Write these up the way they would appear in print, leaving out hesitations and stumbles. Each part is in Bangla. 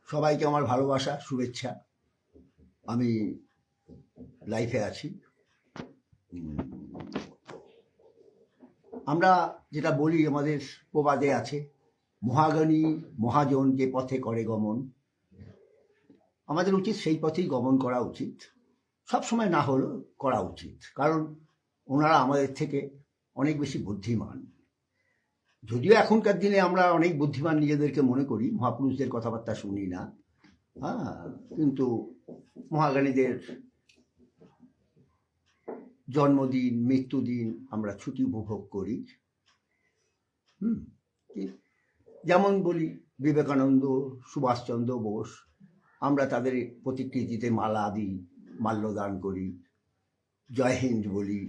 সবাইকে আমার ভালোবাসা, শুভেচ্ছা। আমি লাইফে আছি। আমরা যেটা বলি, আমাদের প্রবাদে আছে, মহাজ্ঞানী মহাজন যে পথে করে গমন। আমাদের উচিত সেই পথেই গমন করা উচিত, সবসময় না হলেও করা উচিত, কারণ ওনারা আমাদের থেকে অনেক বেশি বুদ্ধিমান। যদিও এখনকার দিনে আমরা অনেক বুদ্ধিমান নিজেদেরকে মনে করি, মহাপুরুষদের কথাবার্তা শুনি না, কিন্তু মহাজ্ঞানীদের জন্মদিন, মৃত্যুদিন আমরা ছুটি উপভোগ করি। যেমন বলি বিবেকানন্দ, সুভাষচন্দ্র বোস, আমরা তাদের প্রতিকৃতিতে মালা দিই, মাল্যদান করি, জয় হিন্দ বলি।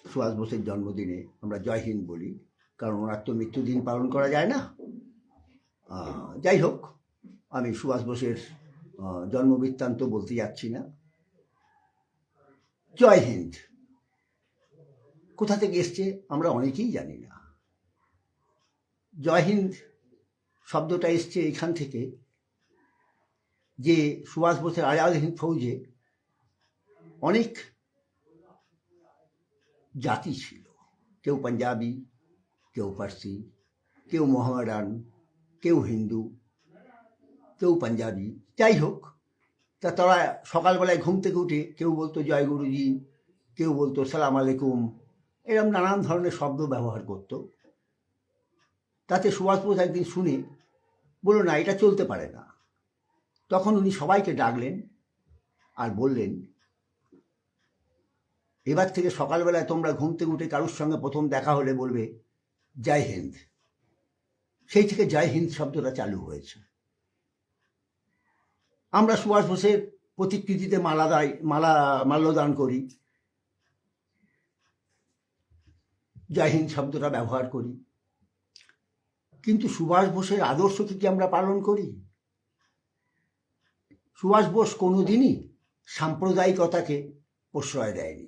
সুভাষ বোসের জন্মদিনে আমরা জয় হিন্দ বলি, কারণ ওনার তো মৃত্যুদিন পালন করা যায় না। যাই হোক, আমি সুভাষ বোসের জন্মবৃত্তান্ত বলতে যাচ্ছি না। জয় হিন্দ কোথা থেকে এসছে আমরা অনেকেই জানি না। জয় হিন্দ শব্দটা এসছে এখান থেকে যে সুভাষ বোসের আজাদ হিন্দ ফৌজে অনেক জাতি ছিল, কেউ পাঞ্জাবি, কেউ পার্সি, কেউ মোহামেডান, কেউ হিন্দু, কেউ পাঞ্জাবি। যাই হোক, তা তারা সকালবেলায় ঘুম থেকে উঠে কেউ বলতো জয় গুরুজি, কেউ বলতো সালাম আলাইকুম, এরকম নানান ধরনের শব্দ ব্যবহার করত। তাতে সুভাষ বোস একদিন শুনে বলল, না, এটা চলতে পারে না। তখন উনি সবাইকে ডাকলেন আর বললেন, এবার থেকে সকালবেলায় তোমরা ঘুম থেকে উঠে কারুর সঙ্গে প্রথম দেখা হলে বলবে জয় হিন্দ। সেই থেকে জয় হিন্দ শব্দটা চালু হয়েছে। আমরা সুভাষ বোসের প্রতিকৃতিতে মাল্যদান করি, জয় হিন্দ শব্দটা ব্যবহার করি, কিন্তু সুভাষ বোসের আদর্শকে কি আমরা পালন করি? সুভাষ বোস কোনোদিনই সাম্প্রদায়িকতাকে প্রশ্রয় দেয়নি।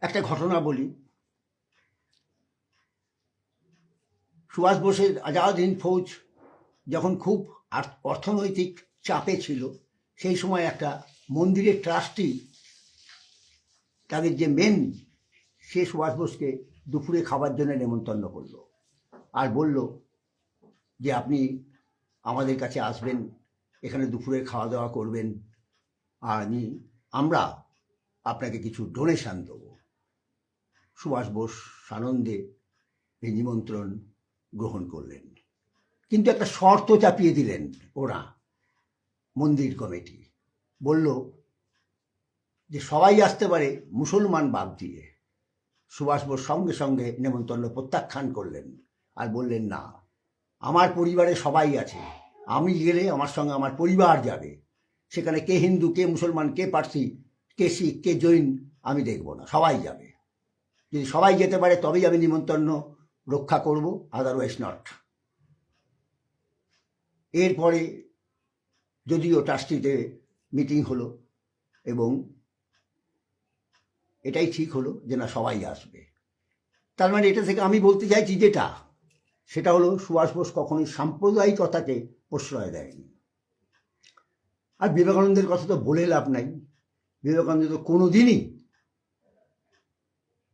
একটা ঘটনা বলি, সুভাষ বোসের আজাদ হিন্দ ফৌজ যখন খুব অর্থনৈতিক চাপে ছিল, সেই সময় একটা মন্দিরের ট্রাস্টি, তাদের যে মেন, সে সুভাষ বোসকে দুপুরে খাবার জন্য নেমন্তন্ন করলো আর বলল যে আপনি আমাদের কাছে আসবেন, এখানে দুপুরে খাওয়া দাওয়া করবেন, আর আমরা আপনাকে কিছু ডোনেশন দেবো। সুভাষ বোস সানন্দে এই নিমন্ত্রণ গ্রহণ করলেন, কিন্তু একটা শর্ত চাপিয়ে দিলেন ওরা, মন্দির কমিটি বলল যে সবাই আসতে পারে মুসলমান বাদ দিয়ে। সুভাষ বোস সঙ্গে সঙ্গে নেমন্তন্ন প্রত্যাখ্যান করলেন আর বললেন, না, আমার পরিবারে সবাই আছে, আমি গেলে আমার সঙ্গে আমার পরিবার যাবে, সেখানে কে হিন্দু, কে মুসলমান, কে পার্সি, কে শিখ, কে জৈন আমি দেখব না, সবাই যাবে। যদি সবাই যেতে পারে তবেই আমি নিমন্ত্রণ রক্ষা করব, আদারওয়াইজ নট। এরপরে যদিও ট্রাস্টিতে মিটিং হলো এবং এটাই ঠিক হলো যে না, সবাই আসবে। তার মানে এটা থেকে আমি বলতে চাইছি যেটা, সেটা হলো সুভাষ বোস কখনোই সাম্প্রদায়িকতাকে প্রশ্রয় দেয়নি। আর বিবেকানন্দের কথা তো বলে লাভ নাই। বিবেকানন্দ তো কোনোদিনই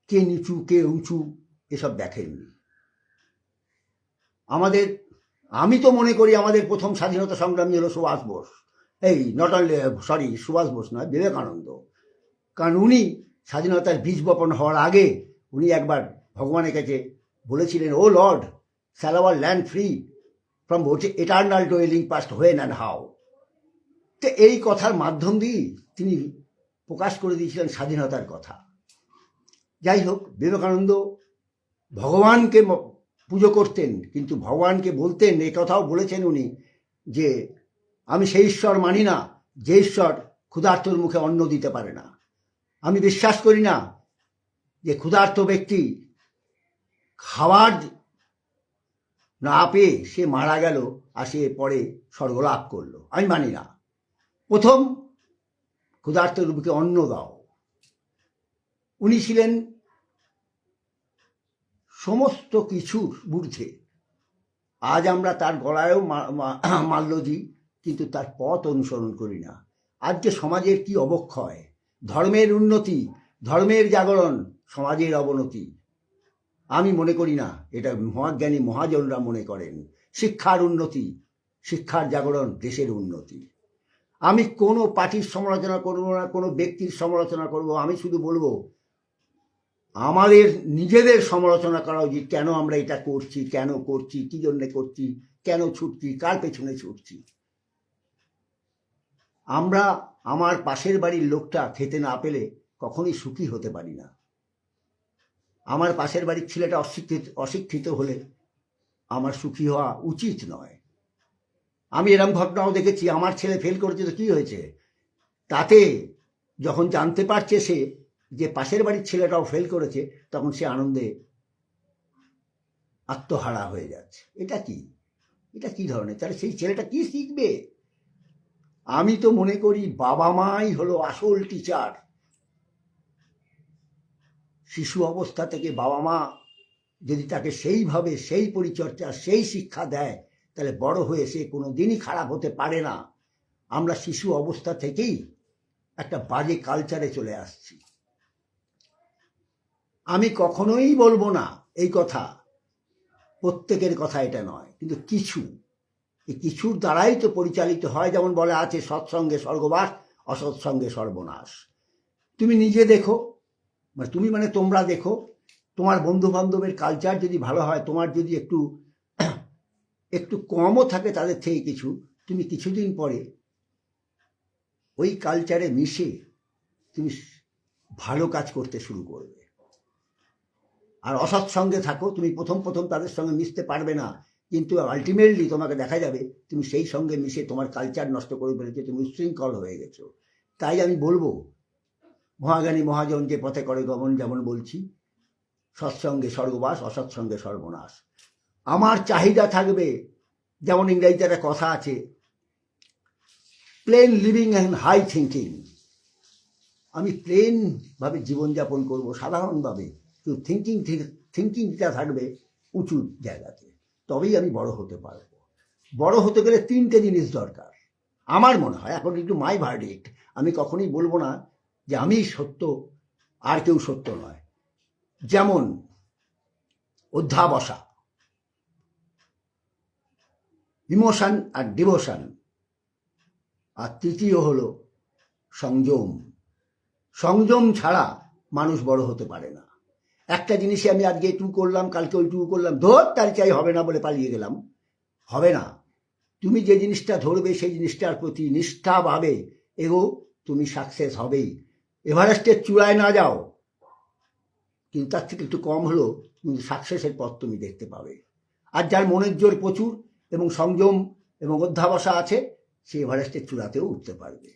কে নিচু কে উঁচু এসব দেখেননি। আমি তো মনে করি আমাদের প্রথম স্বাধীনতা সংগ্রামী হলো সুভাষ বোস, নট অনলি সুভাষ বোস নয়, বিবেকানন্দ। কারণ উনি স্বাধীনতার বীজ বপন হওয়ার আগে উনি একবার ভগবানের কাছে বলেছিলেন, O lord, shall our land free from eternal dwelling past when and how. তো এই কথার মাধ্যম দিয়ে তিনি প্রকাশ করে দিয়েছিলেন স্বাধীনতার কথা। যাই হোক, বিবেকানন্দ ভগবানকে পুজো করতেন, কিন্তু ভগবানকে বলতেন, এই কথাও বলেছেন উনি, যে আমি সেই ঈশ্বর মানি না যে ঈশ্বর ক্ষুধার্তর মুখে অন্ন দিতে পারে না। আমি বিশ্বাস করি না যে ক্ষুধার্ত ব্যক্তি খাবার না পেয়ে সে মারা গেল আর সে পরে স্বর্গলাভ করলো, আমি মানি না। প্রথম ক্ষুধার্তর মুখে অন্ন দাও। উনি ছিলেন সমস্ত কিছুর ঊর্ধ্বে। আজ আমরা তার গলায়ও মাল্য দিই, কিন্তু তার পথ অনুসরণ করি না। আজকে সমাজের কি অবক্ষয়, ধর্মের উন্নতি, ধর্মের জাগরণ, সমাজের অবনতি। আমি মনে করি না, এটা মহাজ্ঞানী মহাজনরা মনে করেন। শিক্ষার উন্নতি, শিক্ষার জাগরণ, দেশের উন্নতি। আমি কোনো পার্টির সমালোচনা করব না, কোনো ব্যক্তির সমালোচনা করব, আমি শুধু বলবো আমাদের নিজেদের সমালোচনা করা উচিত। কেন আমরা এটা করছি, কেন করছি, কি জন্য করছি, কেন ছুটছি, কার পেছনে ছুটছি। আমরা আমার পাশের বাড়ির লোকটা খেতে না পেলে কখনোই সুখী হতে পারি না। আমার পাশের বাড়ির ছেলেটা অশিক্ষিত হলে আমার সুখী হওয়া উচিত নয়। আমি এরকম ঘটনাও দেখেছি, আমার ছেলে ফেল করেছে তো কি হয়েছে, তাতে যখন জানতে পারছে সে যে পাশের বাড়ির ছেলেটাও ফেল করেছে, তখন সে আনন্দে আত্মহারা হয়ে যাচ্ছে। এটা কি ধরনের, তাহলে সেই ছেলেটা কি শিখবে? আমি তো মনে করি বাবা মাই হলো আসল টিচার। শিশু অবস্থা থেকে বাবা মা যদি তাকে সেইভাবে সেই পরিচর্যা সেই শিক্ষা দেয়, তাহলে বড় হয়ে সে কোনো দিনই খারাপ হতে পারে না। আমরা শিশু অবস্থা থেকেই একটা বাজে কালচারে চলে আসছি। আমি কখনোই বলবো না এই কথা, প্রত্যেকের কথা এটা নয়, কিন্তু কিছুর দ্বারাই তো পরিচালিত হয়। যেমন বলে আছে, সৎসঙ্গে স্বর্গবাস, অসৎসঙ্গে সর্বনাশ। তুমি নিজে দেখো, তোমরা দেখো, তোমার বন্ধু বান্ধবের কালচার যদি ভালো হয়, তোমার যদি একটু কমও থাকে তাদের থেকে কিছু, তুমি কিছুদিন পরে ওই কালচারে মিশে তুমি ভালো কাজ করতে শুরু করবে। আর অসৎসঙ্গে থাকো, তুমি প্রথম তাদের সঙ্গে মিশতে পারবে না, কিন্তু আলটিমেটলি তোমাকে দেখা যাবে তুমি সেই সঙ্গে মিশে তোমার কালচার নষ্ট করে ফেলেছো, তুমি উচ্ছৃঙ্খল হয়ে গেছো। তাই আমি বলবো, মহাজ্ঞানী মহাজন যে পথে করে গমন, যেমন বলছি, সৎসঙ্গে স্বর্গবাস, অসৎসঙ্গে সর্বনাশ। আমার চাহিদা থাকবে, যেমন ইংরেজিতে একটা কথা আছে, plain living and high thinking. আমি প্লেনভাবে জীবনযাপন করবো, সাধারণভাবে, কিন্তু থিঙ্কিংটা থাকবে উঁচু জায়গাতে, তবেই আমি বড় হতে পারবো। বড় হতে গেলে 3টে জিনিস দরকার আমার মনে হয়, এখন একটু মাই ভার্ডিক্ট। আমি কখনোই বলবো না যে আমি সত্য আর কেউ সত্য নয়। যেমন অধ্যাবসা, ইমোশন আর ডিভোশন, আর তৃতীয় হলো সংযম। সংযম ছাড়া মানুষ বড় হতে পারে না। একটা জিনিসে আমি আজকে একটু করলাম, কালকে ওইটুকু করলাম, তার চাই হবে না বলে পালিয়ে গেলাম, হবে না। তুমি যে জিনিসটা ধরবে সেই জিনিসটার প্রতি নিষ্ঠাভাবে এগো, তুমি সাকসেস হবেই। এভারেস্টের চূড়ায় না যাও, কিন্তু তার থেকে একটু কম হলো, কিন্তু সাকসেসের পথ তুমি দেখতে পাবে। আর যার মনের জোর প্রচুর এবং সংযম এবং অধ্যাবসা আছে, সে এভারেস্টের চূড়াতেও উঠতে পারবে।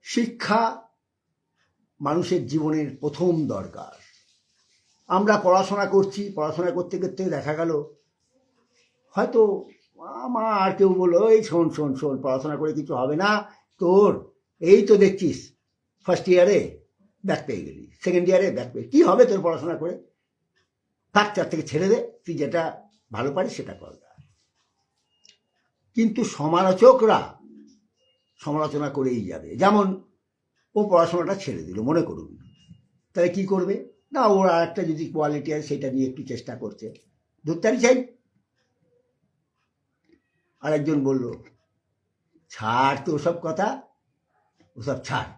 শিক্ষা মানুষের জীবনের প্রথম দরকার। আমরা পড়াশোনা করতে করতে দেখা গেল হয়তো আমার আর কেউ বললো, এই শোন পড়াশোনা করে কিছু হবে না তোর, এই তো দেখছিস ফার্স্ট ইয়ারে ব্যাক পেয়ে গেলি, সেকেন্ড ইয়ারে ব্যাক পেয়ে, কি হবে তোর পড়াশোনা করে, থাক, তার থেকে ছেড়ে দে, তুই যেটা ভালো পারিস সেটা কর। কিন্তু সমালোচকরা সমালোচনা করেই যাবে। যেমন ও পড়াশোনাটা ছেড়ে দিল, মনে করুন, তাহলে কি করবে না, ওর আর একটা যদি কোয়ালিটি আছে সেটা নিয়ে একটু চেষ্টা করছে, ধরতারি চাই। আরেকজন বলল, ছাড় তো ওসব কথা, ওসব ছাড়,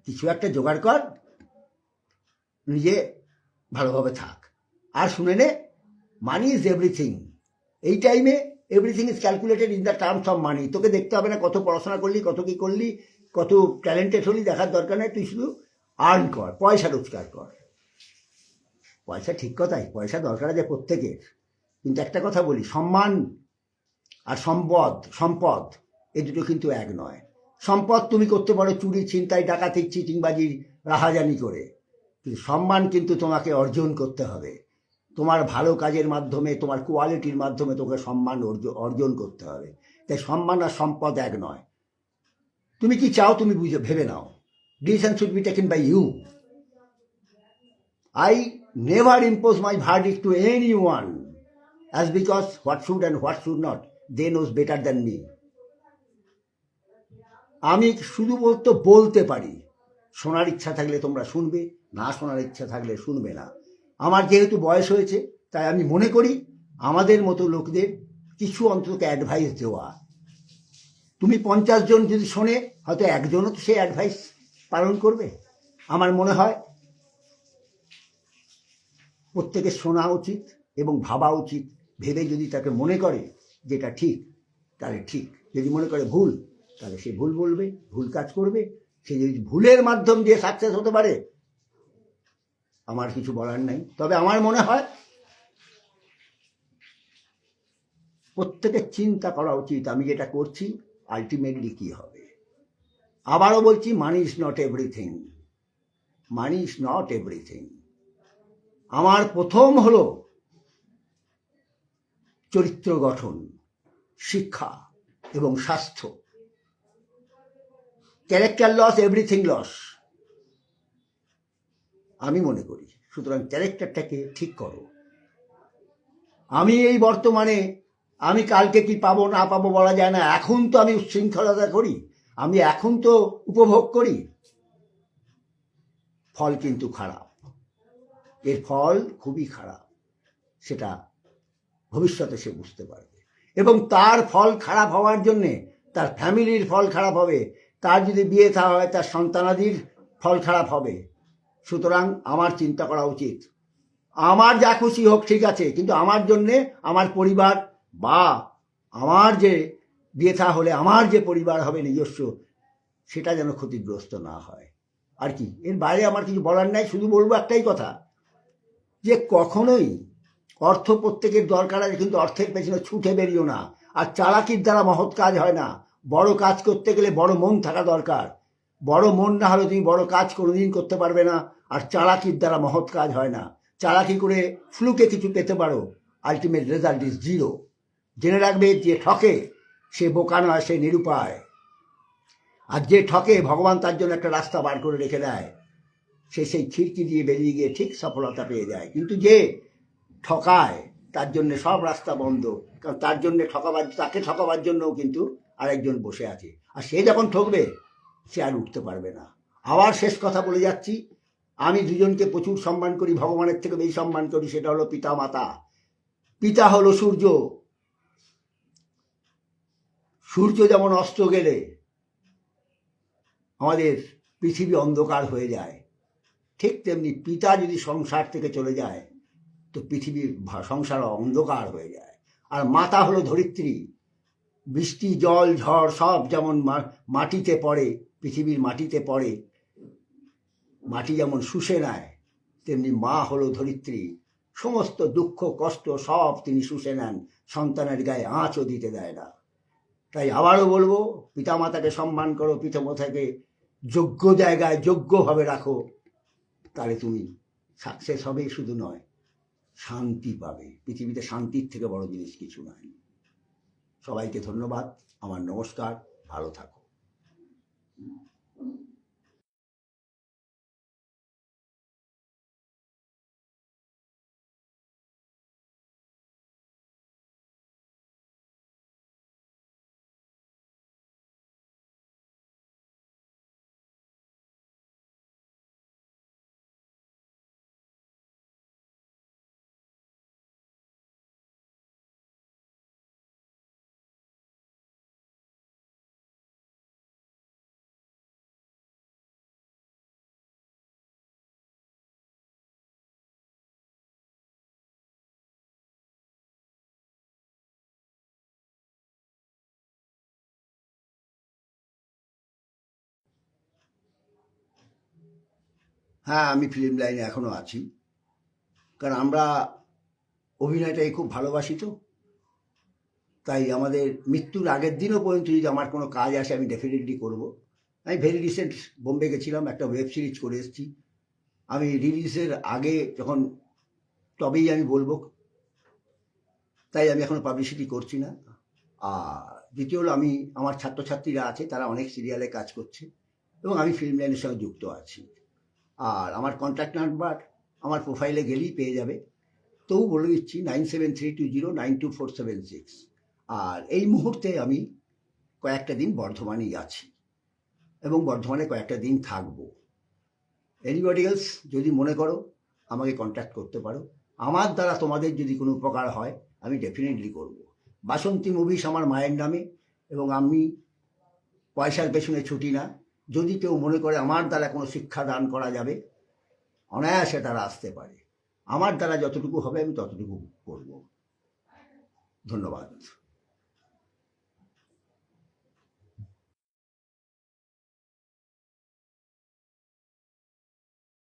কিছু একটা জোগাড় কর, নিজে ভালোভাবে থাক, আর শুনে নে, মানি ইজ এভরিথিং। এই টাইমে everything is calculated in the terms of money. তোকে দেখতে হবে না কত পড়াশোনা করলি, কত কি করলি, কত ট্যালেন্টেড হলি, দেখার দরকার নেই, তুই শুধু আর্ন কর, পয়সা রোজগার কর। পয়সা ঠিক কথাই, পয়সা দরকার আছে প্রত্যেকের, কিন্তু একটা কথা বলি, সম্মান আর সম্পদ এই দুটো কিন্তু এক নয়। সম্পদ তুমি করতে পারো চুরি, ছিনতাই, ডাকাতি, চিটিংবাজি, রাহাজানি করে, কিন্তু সম্মান কিন্তু তোমাকে অর্জন করতে হবে। তোমার ভালো কাজের মাধ্যমে, তোমার কোয়ালিটির মাধ্যমে তোকে সম্মান অর্জন করতে হবে। তাই সম্মান আর সম্পদ এক নয়। তুমি কি চাও তুমি ভেবে নাও। Decision should be taken by you. I never impose my verdict to anyone. As because what should and what should not they knows better than me. আমি শুধুমাত্র বলতে পারি, শোনার ইচ্ছা থাকলে তোমরা শুনবে, না শোনার ইচ্ছা থাকলে শুনবে না। আমার যেহেতু বয়স হয়েছে, তাই আমি মনে করি আমাদের মতো লোকদের কিছু অন্তত অ্যাডভাইস দেওয়া। তুমি 50 জন যদি শোনে, হয়তো একজনও তো সেই অ্যাডভাইস পালন করবে। আমার মনে হয় প্রত্যেকের শোনা উচিত এবং ভাবা উচিত। ভেবে যদি তাকে মনে করে যেটা ঠিক, তাহলে ঠিক। যদি মনে করে ভুল, তাহলে সে ভুল বলবে, ভুল কাজ করবে। সে যদি ভুলের মাধ্যম দিয়ে সাকসেস হতে পারে, আমার কিছু বলার নাই। তবে আমার মনে হয় প্রত্যেকের চিন্তা করা উচিত, আমি যেটা করছি আলটিমেটলি কি হবে। আবারও বলছি, money is not everything, money is not everything. আমার প্রথম হলো চরিত্র গঠন, শিক্ষা এবং স্বাস্থ্য। ক্যারেক্টার লস, এভরিথিং লস, আমি মনে করি। সুতরাং ক্যারেক্টারটাকে ঠিক করো। আমি এই বর্তমানে, আমি কালকে কি পাবো না পাবো বলা যায় না। এখন তো আমি উচ্ছৃঙ্খলতা করি, আমি এখন তো উপভোগ করি, ফল কিন্তু খারাপ। এর ফল খুবই খারাপ, সেটা ভবিষ্যতে সে বুঝতে পারবে। এবং তার ফল খারাপ হওয়ার জন্যে তার ফ্যামিলির ফল খারাপ হবে, তার যদি বিয়ে থা হয় তার সন্তানাদির ফল খারাপ হবে। সুতরাং আমার চিন্তা করা উচিত, আমার যা খুশি হোক ঠিক আছে, কিন্তু আমার জন্যে আমার পরিবার বা আমার যে বিয়ে থা হলে আমার যে পরিবার হবে নিজস্ব, সেটা যেন ক্ষতিগ্রস্ত না হয়। আর কি, এর বাইরে আমার কিছু বলার নাই। শুধু বলবো একটাই কথা, যে কখনোই অর্থ প্রত্যেকের দরকার আছে, কিন্তু অর্থের পেছনে ছুটে বেরিও না। আর চালাকির দ্বারা মহৎ কাজ হয় না। বড় কাজ করতে গেলে বড় মন থাকা দরকার। বড় মন না হলে তুমি বড় কাজ কোনোদিন করতে পারবে না। আর চালাকির দ্বারা মহৎ কাজ হয় না। চালাকি করে ফ্লুকে কিছু পেতে পারো, আলটিমেট রেজাল্ট ইজ জিরো। জেনে রাখবে, যে ঠকে সে বোকা নয়, সে নিরুপায়। আর যে ঠকে, ভগবান তার জন্য একটা রাস্তা বার করে রেখে দেয়, সে সেই খিড়কি দিয়ে বেরিয়ে গিয়ে ঠিক সফলতা পেয়ে যায়। কিন্তু যে ঠকায়, তার জন্য সব রাস্তা বন্ধ। কারণ তার জন্য তাকে ঠকাবার জন্যও কিন্তু আরেকজন বসে আছে। আর সে যখন ঠকবে, সে আর উঠতে পারবে না। আবার শেষ কথা বলে যাচ্ছি, আমি দুজনকে প্রচুর সম্মান করি, ভগবানের থেকে বেশি সম্মান করি। সেটা হলো পিতা মাতা। পিতা হলো সূর্য। সূর্য যেমন অস্ত গেলে আমাদের পৃথিবী অন্ধকার হয়ে যায়, ঠিক তেমনি পিতা যদি সংসার থেকে চলে যায়, তো পৃথিবীর সংসার অন্ধকার হয়ে যায়। আর মাতা হলো ধরিত্রী। বৃষ্টি, জল, ঝড় সব যেমন মাটিতে পড়ে, পৃথিবীর মাটিতে পড়ে, মাটি যেমন শুষে নেয়, তেমনি মা হলো ধরিত্রী। সমস্ত দুঃখ কষ্ট সব তিনি শুষে নেন, সন্তানের গায়ে আঁচও দিতে দেয় না। তাই আবারও বলবো, পিতামাতাকে সম্মান করো, পিতামাতাকে যোগ্য জায়গায় যোগ্যভাবে রাখো, তাহলে তুমি সাকসেস হবে। শুধু নয়, শান্তি পাবে। পৃথিবীতে শান্তির থেকে বড় জিনিস কিছু নাই। সবাইকে ধন্যবাদ, আমার নমস্কার, ভালো থাকো। হ্যাঁ, আমি ফিল্ম লাইনে এখনো আছি, কারণ আমরা অভিনয়টাই খুব ভালোবাসি। তো তাই আমাদের মৃত্যুর আগের দিনও পর্যন্ত যদি আমার কোনো কাজ আসে, আমি ডেফিনেটলি করব। আমি ভেরি রিসেন্ট বোম্বে গেছিলাম, একটা ওয়েব সিরিজ করে এসেছি। আমি রিলিজের আগে যখন, তবেই আমি বলবো। তাই আমি এখনো পাবলিসিটি করছি না। আর দ্বিতীয় হলো, আমি আমার ছাত্রছাত্রীরা আছে, তারা অনেক সিরিয়ালে কাজ করছে এবং আমি ফিল্ম লাইনের সঙ্গে যুক্ত আছি। আর আমার কন্ট্যাক্ট নাম্বার আমার প্রোফাইলে গেলেই পেয়ে যাবে। তবু বলে দিচ্ছি 9732092476। আর এই মুহূর্তে আমি কয়েকটা দিন বর্ধমানেই আছি এবং বর্ধমানে কয়েকটা দিন থাকবো। এনিবডি এলস যদি মনে করো আমাকে কন্ট্যাক্ট করতে পারো। আমার দ্বারা তোমাদের যদি কোনো উপকার হয় আমি ডেফিনেটলি করব। বাসন্তী মুভিস আমার মায়ের নামে এবং আমি পয়সার পেছনে ছুটি না। যদি কেউ মনে করে আমার দ্বারা কোনো শিক্ষা দান করা যাবে, অনায়াসে তারা আসতে পারে। আমার দ্বারা যতটুকু হবে আমি ততটুকু করব। ধন্যবাদ।